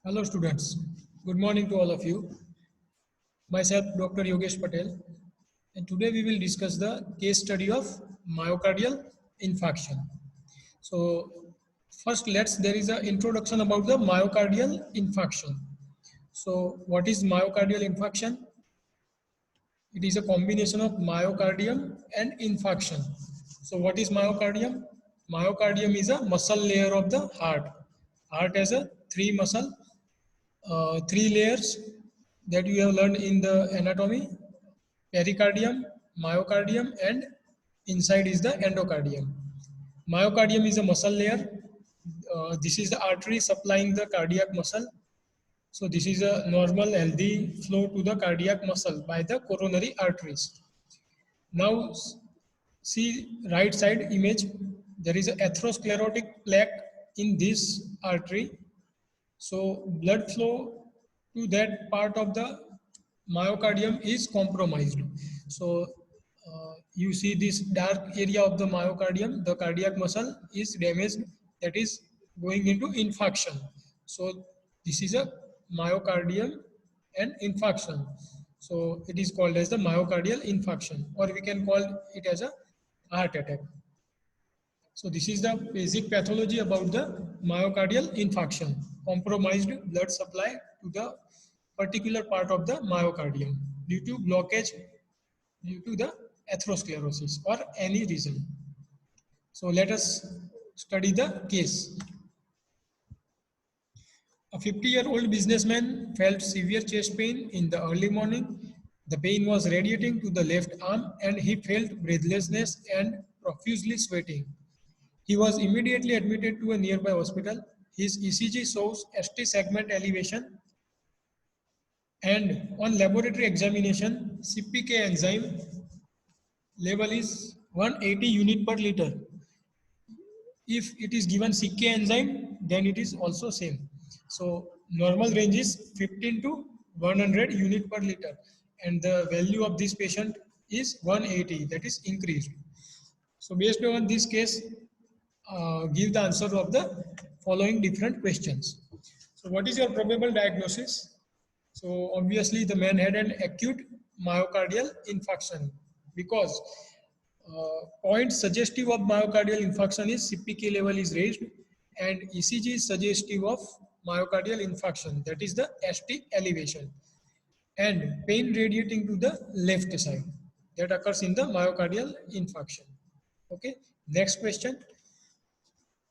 Hello students, good morning to all of you. Myself Dr. Yogesh Patel, and today we will discuss the case study of myocardial infarction. So first there is an introduction about the myocardial infarction. So what is myocardial infarction? It is a combination of myocardium and infarction. So what is myocardium? Myocardium is a muscle layer of the heart. Heart has a three layers that you have learned in the anatomy: pericardium, myocardium, and inside is the endocardium. Myocardium is a muscle layer. This is the artery supplying the cardiac muscle. So this is a normal healthy flow to the cardiac muscle by the coronary arteries. Now see right side image. There is a atherosclerotic plaque in this artery. So blood flow to that part of the myocardium is compromised. So you see this dark area of the myocardium, the cardiac muscle is damaged, that is going into infarction. So this is a myocardium and infarction. So it is called as the myocardial infarction, or we can call it as a heart attack. So this is the basic pathology about the myocardial infarction, compromised blood supply to the particular part of the myocardium due to blockage due to the atherosclerosis or any reason. So let us study the case. A 50-year-old businessman felt severe chest pain in the early morning. The pain was radiating to the left arm and he felt breathlessness and profusely sweating. He was immediately admitted to a nearby hospital. His ECG shows ST segment elevation, and on laboratory examination, CPK enzyme level is 180 unit per liter. If it is given CK enzyme, then it is also same. So normal range is 15 to 100 unit per liter, and the value of this patient is 180, that is increased. So based on this case, give the answer of the following different questions. So what is your probable diagnosis? So obviously the man had an acute myocardial infarction, because point suggestive of myocardial infarction is CPK level is raised and ECG is suggestive of myocardial infarction, that is the ST elevation, and pain radiating to the left side, that occurs in the myocardial infarction. Okay, next question.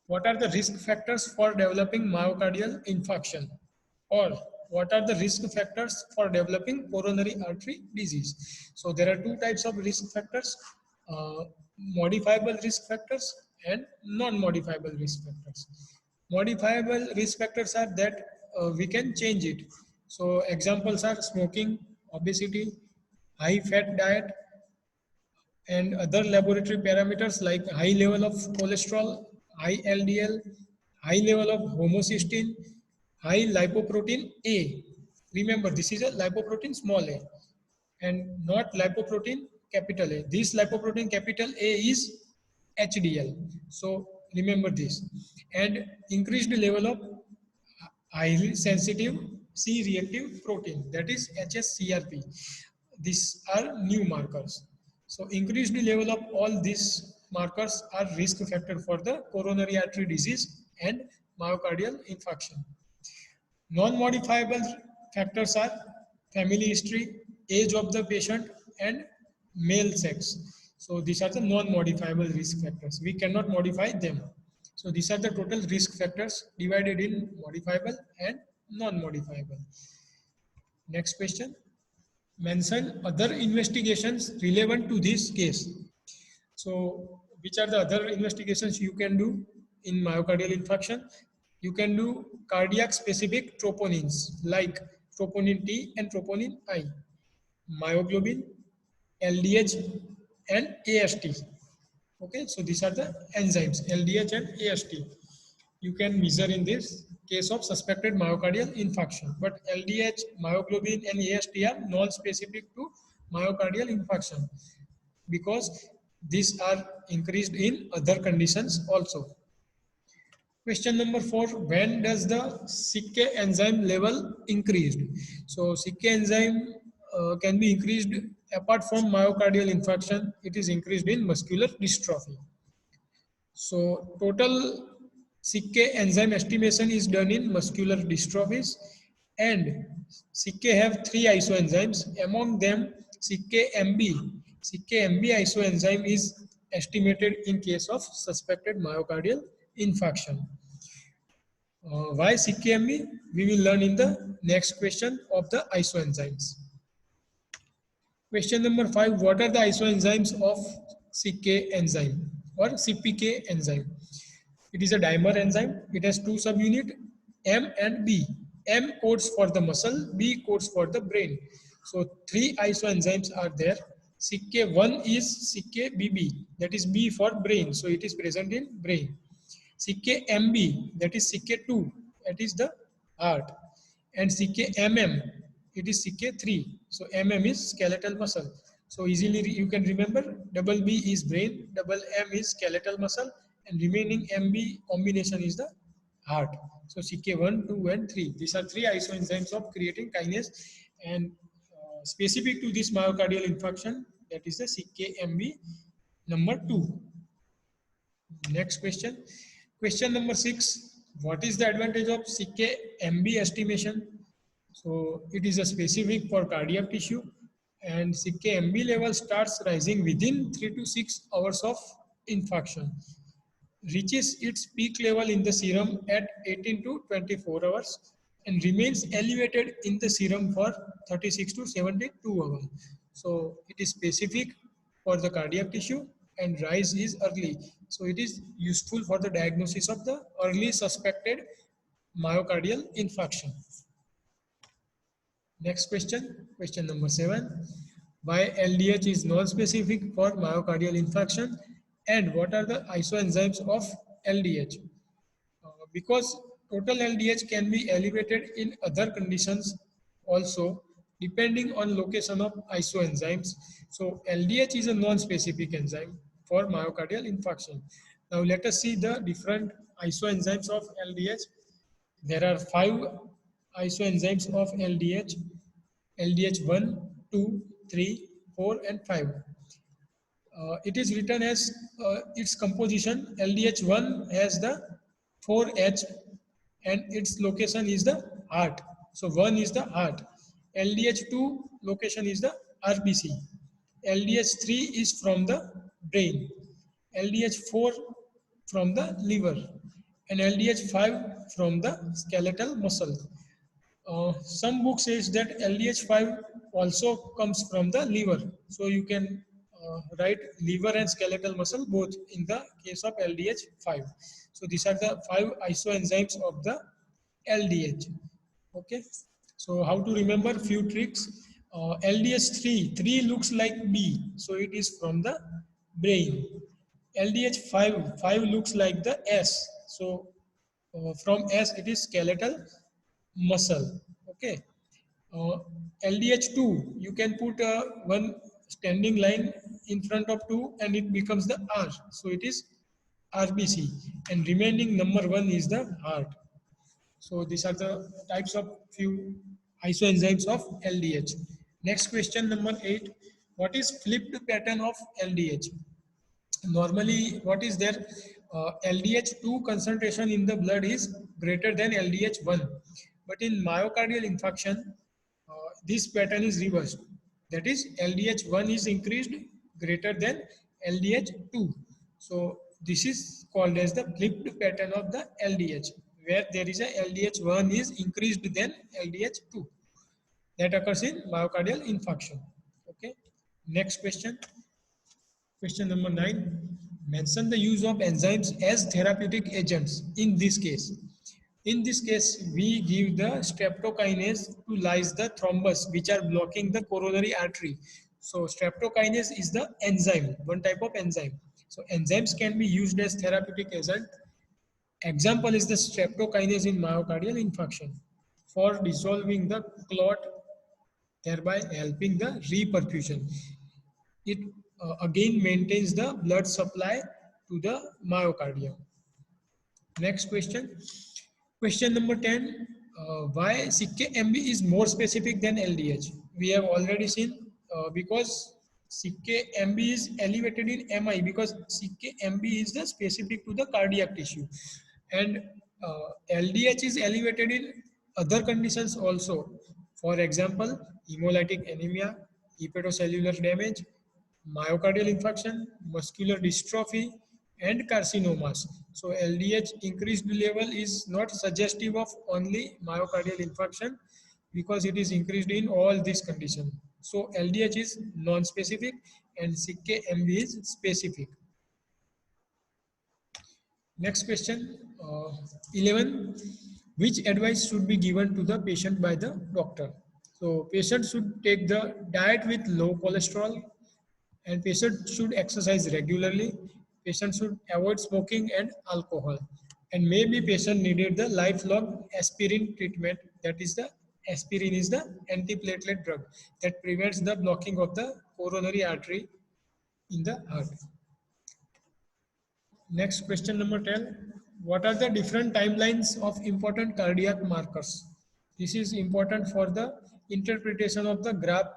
What are the risk factors for developing myocardial infarction? Or what are the risk factors for developing coronary artery disease? So there are two types of risk factors, uh, modifiable risk factors and non-modifiable risk factors. Modifiable risk factors are that we can change it. So examples are smoking, obesity, high fat diet, and other laboratory parameters like high level of cholesterol, high LDL, high level of homocysteine, high lipoprotein A. Remember, this is a lipoprotein small a and not lipoprotein capital A. This lipoprotein capital A is HDL. So remember this. And increased level of highly sensitive C-reactive protein, that is HSCRP. These are new markers. So increased level of all these markers are risk factor for the coronary artery disease and myocardial infarction. Non-modifiable factors are family history, age of the patient, and male sex. So these are the non-modifiable risk factors. We cannot modify them. So these are the total risk factors divided in modifiable and non-modifiable. Next question. Mention other investigations relevant to this case. So which are the other investigations you can do in myocardial infarction? You can do cardiac specific troponins like troponin T and troponin I, myoglobin, LDH, and AST. Okay, so these are the enzymes LDH and AST. You can measure in this case of suspected myocardial infarction. But LDH, myoglobin, and AST are non-specific to myocardial infarction, because these are increased in other conditions also. Question number 4, when does the CK enzyme level increased? So CK enzyme can be increased apart from myocardial infarction. It is increased in muscular dystrophy. So total CK enzyme estimation is done in muscular dystrophies, and CK have three isoenzymes. Among them, CKMB. CKMB isoenzyme is estimated in case of suspected myocardial infarction. Why CKMB? We will learn in the next question of the isoenzymes. Question number 5. What are the isoenzymes of CK enzyme or CPK enzyme? It is a dimer enzyme. It has two subunits, M and B. M codes for the muscle, B codes for the brain. So three isoenzymes are there. CK1 is CKBB, that is B for brain. So it is present in brain. CKMB, that is CK2, that is the heart. And CKMM, it is CK3. So MM is skeletal muscle. So easily you can remember, double B is brain, double M is skeletal muscle, and remaining MB combination is the heart. So CK1, 2, and 3. These are three isoenzymes of creatine kinase, and specific to this myocardial infarction, that is the CKMB number 2. Next question. Question number 6. What is the advantage of CKMB estimation? So it is a specific for cardiac tissue, and CKMB level starts rising within 3 to 6 hours of infarction, reaches its peak level in the serum at 18 to 24 hours, and remains elevated in the serum for 36 to 72 hours. So it is specific for the cardiac tissue, and rise is early. So it is useful for the diagnosis of the early suspected myocardial infarction. Next question, question number 7. Why LDH is non-specific for myocardial infarction, and what are the isoenzymes of LDH? Because total LDH can be elevated in other conditions also, depending on location of isoenzymes. So LDH is a non-specific enzyme for myocardial infarction. Now let us see the different isoenzymes of LDH. There are 5 isoenzymes of LDH: LDH1, 2, 3, 4, and 5. It is written as its composition. LDH1 has the 4H, and its location is the heart. So 1 is the heart. LDH2 location is the RBC. LDH3 is from the brain. LDH4 from the liver, and LDH5 from the skeletal muscle. Some book says that LDH5 also comes from the liver. So you can write liver and skeletal muscle both in the case of LDH5. So these are the 5 isoenzymes of the LDH. Okay. So how to remember? Few tricks. LDH3, 3 looks like B. So it is from the brain. LDH5, 5 looks like the S. So from S it is skeletal muscle. Okay. LDH2, you can put one standing line in front of 2 and it becomes the R. So it is RBC, and remaining number 1 is the heart. So these are the types of few isoenzymes of LDH. Next question number 8. What is flipped pattern of LDH? Normally, what is there? LDH2 concentration in the blood is greater than LDH1. But in myocardial infarction, this pattern is reversed. That is, LDH1 is increased greater than LDH2. So this is called as the flipped pattern of the LDH, where there is a LDH1 is increased than LDH2. That occurs in myocardial infarction. Okay. Next question. Question number 9. Mention the use of enzymes as therapeutic agents in this case. In this case, we give the streptokinase to lyse the thrombus which are blocking the coronary artery. So streptokinase is the enzyme, one type of enzyme. So enzymes can be used as therapeutic agent. Example is the streptokinase in myocardial infarction for dissolving the clot, thereby helping the reperfusion. It again maintains the blood supply to the myocardium. Next question. Question number 10. Why CKMB is more specific than LDH? We have already seen because CKMB is elevated in MI because CKMB is the specific to the cardiac tissue, and LDH is elevated in other conditions also. For example, hemolytic anemia, hepatocellular damage, myocardial infarction, muscular dystrophy, and carcinomas. So LDH increased level is not suggestive of only myocardial infarction because it is increased in all these conditions. So LDH is non-specific and CKMB is specific. Next question, 11. Which advice should be given to the patient by the doctor? So patient should take the diet with low cholesterol, and patient should exercise regularly. Patient should avoid smoking and alcohol, and maybe patient needed the lifelong aspirin treatment. That is the aspirin is the antiplatelet drug that prevents the blocking of the coronary artery in the heart. Next question number 10. What are the different timelines of important cardiac markers? This is important for the interpretation of the graph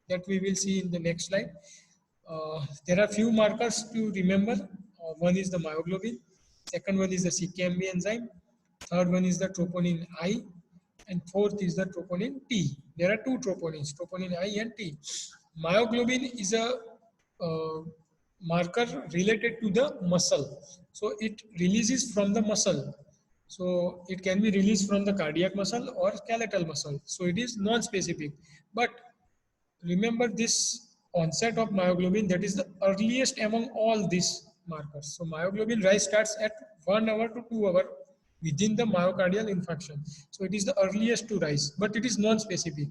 that we will see in the next slide. There are few markers to remember. One is the myoglobin, second one is the CKMB enzyme, third one is the troponin I, and fourth is the troponin T. There are two troponins, troponin I and T. Myoglobin is a uh, marker related to the muscle. So it releases from the muscle. So it can be released from the cardiac muscle or skeletal muscle. So it is non-specific. But remember this onset of myoglobin, that is the earliest among all these markers. So myoglobin rise starts at 1 hour to 2 hour within the myocardial infarction. So it is the earliest to rise, but it is non-specific.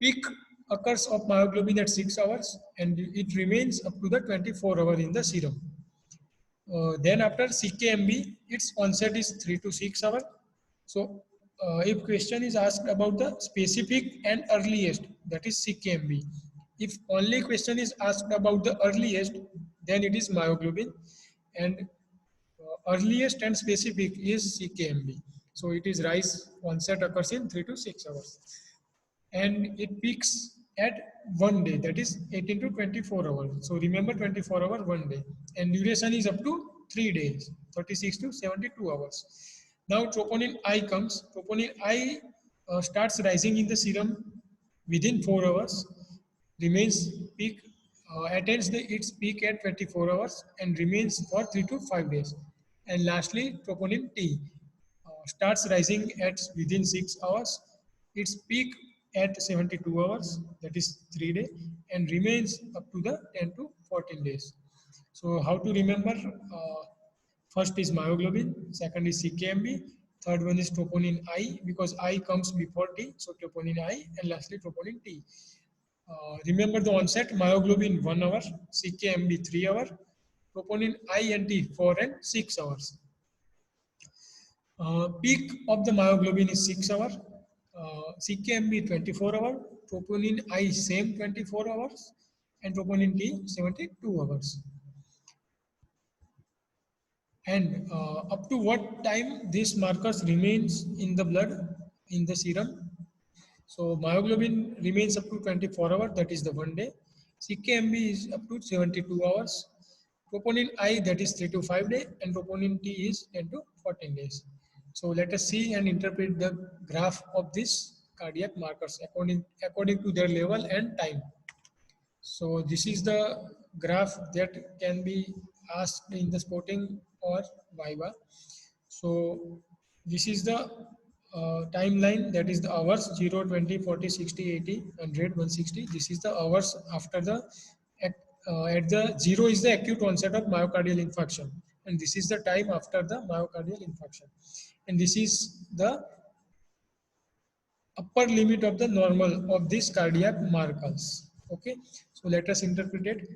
Peak occurs of myoglobin at 6 hours and it remains up to the 24 hour in the serum. Then after CKMB, its onset is 3 to 6 hours. So if question is asked about the specific and earliest, that is CKMB. If only question is asked about the earliest, then it is myoglobin, and earliest and specific is CKMB. So it is rise onset occurs in 3 to 6 hours, and it peaks at 1 day, that is 18 to 24 hours. So remember 24 hours 1 day, and duration is up to 3 days, 36 to 72 hours. Now troponin I comes. Troponin I starts rising in the serum within 4 hours, remains peak, attains its peak at 24 hours and remains for 3 to 5 days. And lastly, troponin T starts rising at within 6 hours, its peak at 72 hours, that is 3 days, and remains up to the 10 to 14 days. So how to remember? First is myoglobin, second is CKMB, third one is troponin I because I comes before T, so troponin I, and lastly troponin T. Remember the onset: myoglobin 1 hour, CKMB 3 hour, troponin I and T 4 and 6 hours. Peak of the myoglobin is 6 hours, CKMB 24 hours, troponin I same 24 hours, and troponin T 72 hours. And up to what time these markers remains in the blood, in the serum? So myoglobin remains up to 24 hours, that is the 1 day. CKMB is up to 72 hours. Troponin I, that is 3 to 5 days, and troponin T is 10 to 14 days. So let us see and interpret the graph of these cardiac markers according to their level and time. So this is the graph that can be asked in the sporting or Viva. So this is the timeline, that is the hours 0, 20, 40, 60, 80, 100, 160. This is the hours after the at the 0 is the acute onset of myocardial infarction, and this is the time after the myocardial infarction, and this is the upper limit of the normal of these cardiac markers. Okay, so let us interpret it.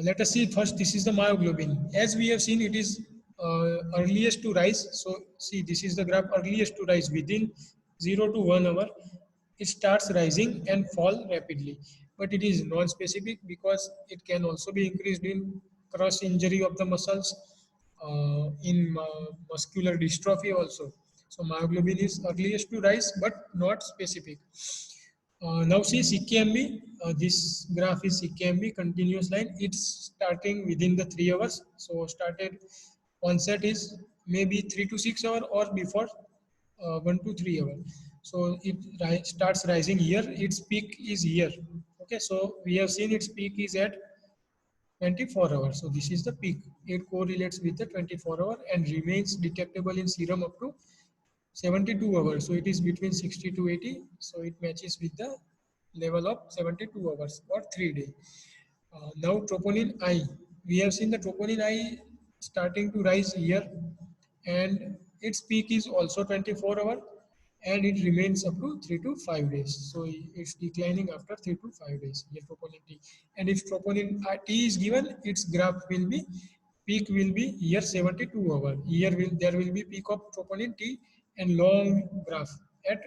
Let us see first. This is the myoglobin. As we have seen, it is earliest to rise. So see, this is the graph earliest to rise within 0 to 1 hour. It starts rising and fall rapidly, but it is non-specific because it can also be increased in cross injury of the muscles, in muscular dystrophy also. So myoglobin is earliest to rise, but not specific. Now see CKMB. This graph is CKMB continuous line. It's starting within the 3 hours. So started onset is maybe 3 to 6 hours or before 1 to 3 hours. So it starts rising here. Its peak is here. Okay, so we have seen its peak is at 24 hours. So this is the peak. It correlates with the 24 hour and remains detectable in serum up to 72 hours. So it is between 60 to 80. So it matches with the level of 72 hours or 3 days. Now troponin I. We have seen the troponin I starting to rise here and its peak is also 24 hour and it remains up to 3 to 5 days. So it's declining after 3 to 5 days. Here troponin T. And if troponin T is given, its graph will be peak will be here 72 hour. Here there will be peak of troponin T and long graph at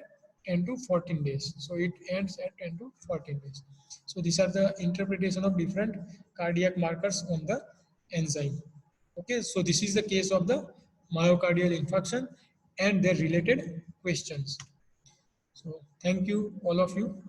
10 to 14 days. So it ends at 10 to 14 days. So these are the interpretation of different cardiac markers on the enzyme. Okay, so this is the case of the myocardial infarction and their related questions. So thank you all of you.